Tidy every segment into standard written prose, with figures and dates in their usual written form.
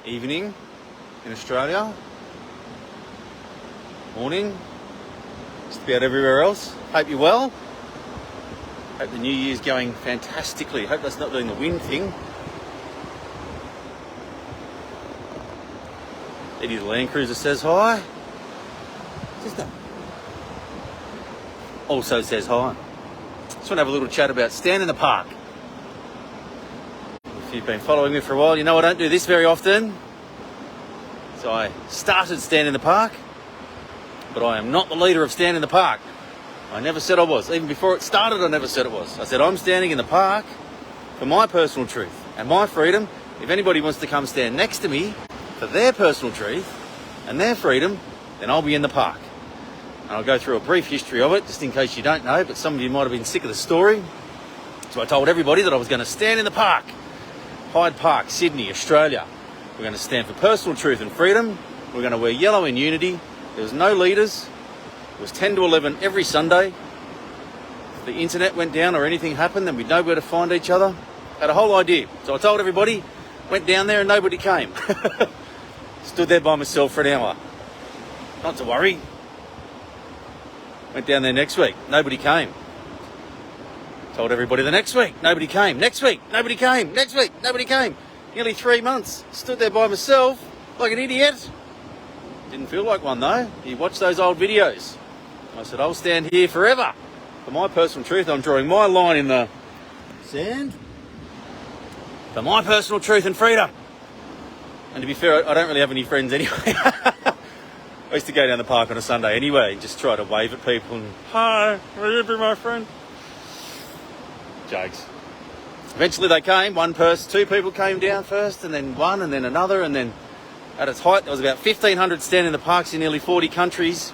evening in Australia, morning, just about everywhere else. Hope you're well. Hope the new year's going fantastically. Hope that's not doing the wind thing. Eddie the Land Cruiser says hi. Sister also says hi. Just want to have a little chat about stand in the park. If you've been following me for a while, you know I don't do this very often. So I started stand in the park, but I am not the leader of stand in the park. I never said I was. Even before it started, I never said it was. I said I'm standing in the park for my personal truth and my freedom. If anybody wants to come stand next to me for their personal truth and their freedom, then I'll be in the park. And I'll go through a brief history of it, just in case you don't know, but some of you might have been sick of the story. So I told everybody that I was going to stand in the park. Hyde Park, Sydney, Australia. We're going to stand for personal truth and freedom. We're going to wear yellow in unity. There was no leaders. It was 10 to 11 every Sunday. If the internet went down or anything happened, then we'd know where to find each other. Had a whole idea. So I told everybody, went down there and nobody came. Stood there by myself for an hour. Not to worry. Went down there next week. Nobody came. Told everybody the next week. Nobody came. Next week. Nobody came. Next week. Nobody came. Nearly 3 months. Stood there by myself like an idiot. Didn't feel like one though. You watch those old videos. I said, I'll stand here forever for my personal truth. I'm drawing my line in the sand for my personal truth and freedom. And to be fair, I don't really have any friends anyway. I used to go down the park on a Sunday anyway, just try to wave at people and, hi, will you be my friend? Jokes. Eventually they came, one person, two people came down first, and then one, and then another, and then at its height there was about 1,500 stand in the parks in nearly 40 countries.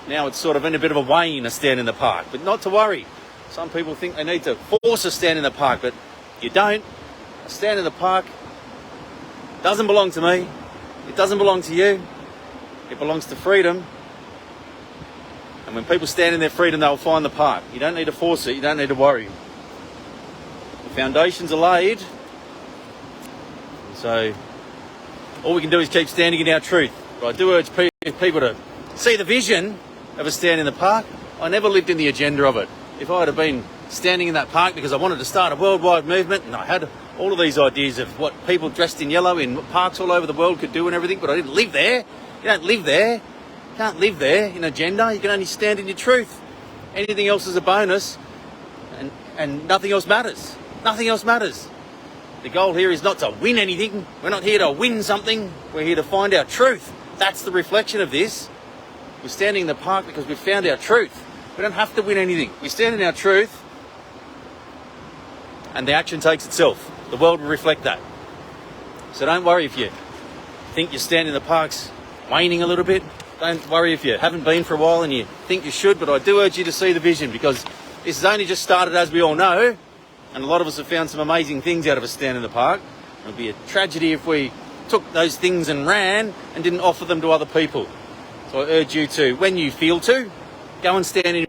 Now it's sort of in a bit of a wane, a stand in the park, but not to worry. Some people think they need to force a stand in the park, but you don't. A stand in the park doesn't belong to me. It doesn't belong to you. It belongs to freedom. And when people stand in their freedom, they'll find the park. You don't need to force it. You don't need to worry. The foundations are laid. So all we can do is keep standing in our truth. But I do urge people to see the vision of a stand in the park. I never lived in the agenda of it. If I had been standing in that park because I wanted to start a worldwide movement, and I had all of these ideas of what people dressed in yellow in parks all over the world could do and everything, but I didn't live there. You don't live there. You can't live there in agenda. You can only stand in your truth. Anything else is a bonus, and nothing else matters. Nothing else matters. The goal here is not to win anything. We're not here to win something. We're here to find our truth. That's the reflection of this. We're standing in the park because we've found our truth. We don't have to win anything. We stand in our truth, and the action takes itself. The world will reflect that. So don't worry if you think you stand in the parks waning a little bit. Don't worry if you haven't been for a while and you think you should, but I do urge you to see the vision, because this has only just started, as we all know, and a lot of us have found some amazing things out of a stand in the park. It would be a tragedy if we took those things and ran and didn't offer them to other people. So I urge you to, when you feel to, go and stand in...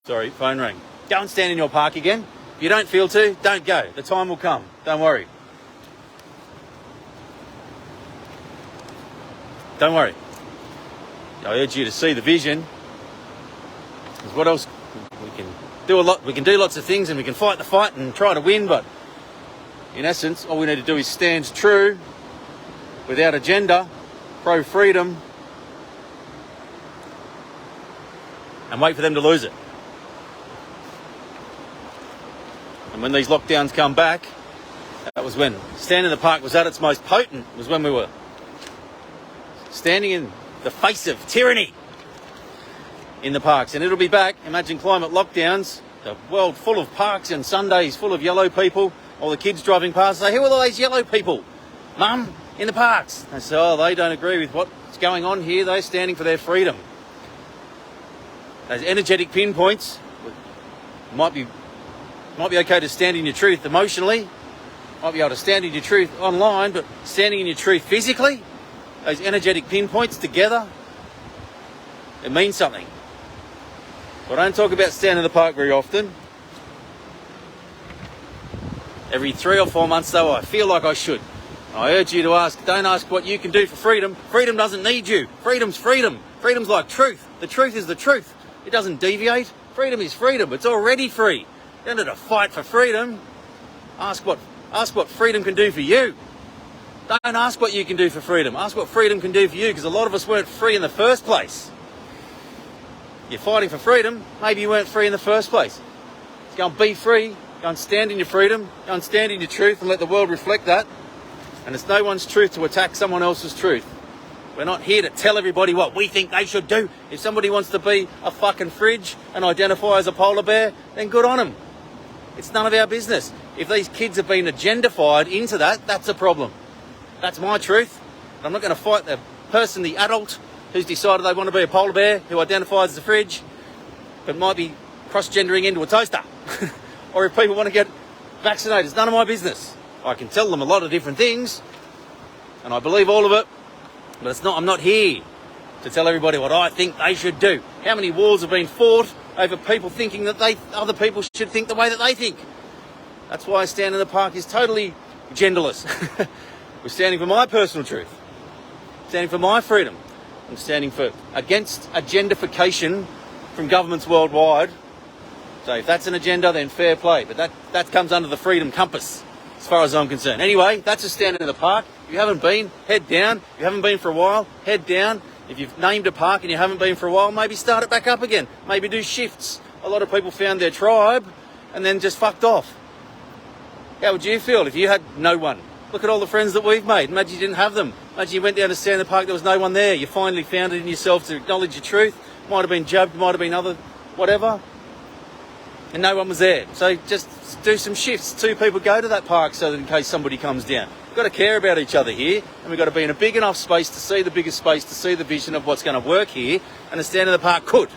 Sorry, phone rang. Go and stand in your park again. If you don't feel to, don't go. The time will come. Don't worry. Don't worry. I urge you to see the vision. Because what else? We can do a lot. We can do lots of things, and we can fight the fight and try to win, but in essence, all we need to do is stand true, without agenda, pro-freedom, and wait for them to lose it. And when these lockdowns come back, that was when stand in the park was at its most potent, was when we were standing in the face of tyranny in the parks. And it'll be back. Imagine climate lockdowns, the world full of parks and Sundays full of yellow people, all the kids driving past say, who are all those yellow people, Mum, in the parks? They say, oh, they don't agree with what's going on here. They're standing for their freedom. Those energetic pinpoints might be okay to stand in your truth emotionally, might be able to stand in your truth online, but standing in your truth physically, those energetic pinpoints together, it means something. I don't talk about stand in the park very often. Every 3 or 4 months though, I feel like I should. I urge you to ask, don't ask what you can do for freedom. Freedom doesn't need you. Freedom's freedom. Freedom's like truth. The truth is the truth. It doesn't deviate. Freedom is freedom. It's already free. You don't have to fight for freedom. Ask what freedom can do for you. Don't ask what you can do for freedom. Ask what freedom can do for you, because a lot of us weren't free in the first place. You're fighting for freedom. Maybe you weren't free in the first place. Go and be free. Go and stand in your freedom. Go and stand in your truth and let the world reflect that. And it's no one's truth to attack someone else's truth. We're not here to tell everybody what we think they should do. If somebody wants to be a fucking fridge and identify as a polar bear, then good on them. It's none of our business. If these kids have been agendified into that, that's a problem. That's my truth. I'm not going to fight the person, the adult, who's decided they want to be a polar bear, who identifies as a fridge, but might be cross-gendering into a toaster. Or if people want to get vaccinated, it's none of my business. I can tell them a lot of different things, and I believe all of it, but I'm not here to tell everybody what I think they should do. How many wars have been fought over people thinking that other people should think the way that they think? That's why Stand in the Park is totally genderless. We're standing for my personal truth, standing for my freedom. I'm standing against agendification from governments worldwide. So if that's an agenda, then fair play. But that comes under the freedom compass, as far as I'm concerned. Anyway, that's a Stand in the Park. If you haven't been, head down. If you haven't been for a while, head down. If you've named a park and you haven't been for a while, maybe start it back up again. Maybe do shifts. A lot of people found their tribe and then just fucked off. How would you feel if you had no one? Look at all the friends that we've made. Imagine you didn't have them. Imagine you went down to Stand in the Park, there was no one there. You finally found it in yourself to acknowledge your truth. Might have been jabbed, might have been other, whatever. And no one was there. So just do some shifts. 2 people go to that park so that in case somebody comes down. We've got to care about each other here, and we've got to be in a big enough space to see the biggest space, to see the vision of what's going to work here, and a Stand in the Park could.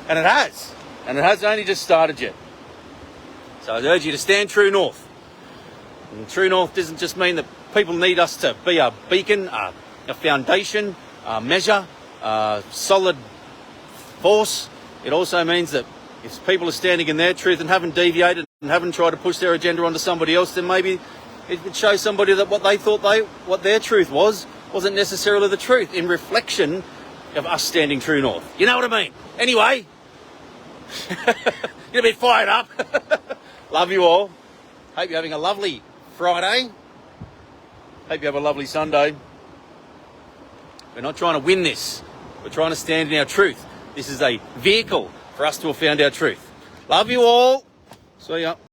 And it has. And it has only just started yet. So I urge you to stand true north. And true north doesn't just mean that people need us to be a beacon, a foundation, a measure, a solid force. It also means that if people are standing in their truth and haven't deviated and haven't tried to push their agenda onto somebody else, then maybe it would show somebody that what they thought what their truth wasn't necessarily the truth, in reflection of us standing true north. You know what I mean? Anyway, get a bit fired up. Love you all. Hope you're having a lovely Friday. Hope you have a lovely Sunday. We're not trying to win this. We're trying to stand in our truth. This is a vehicle for us to have found our truth. Love you all. See ya.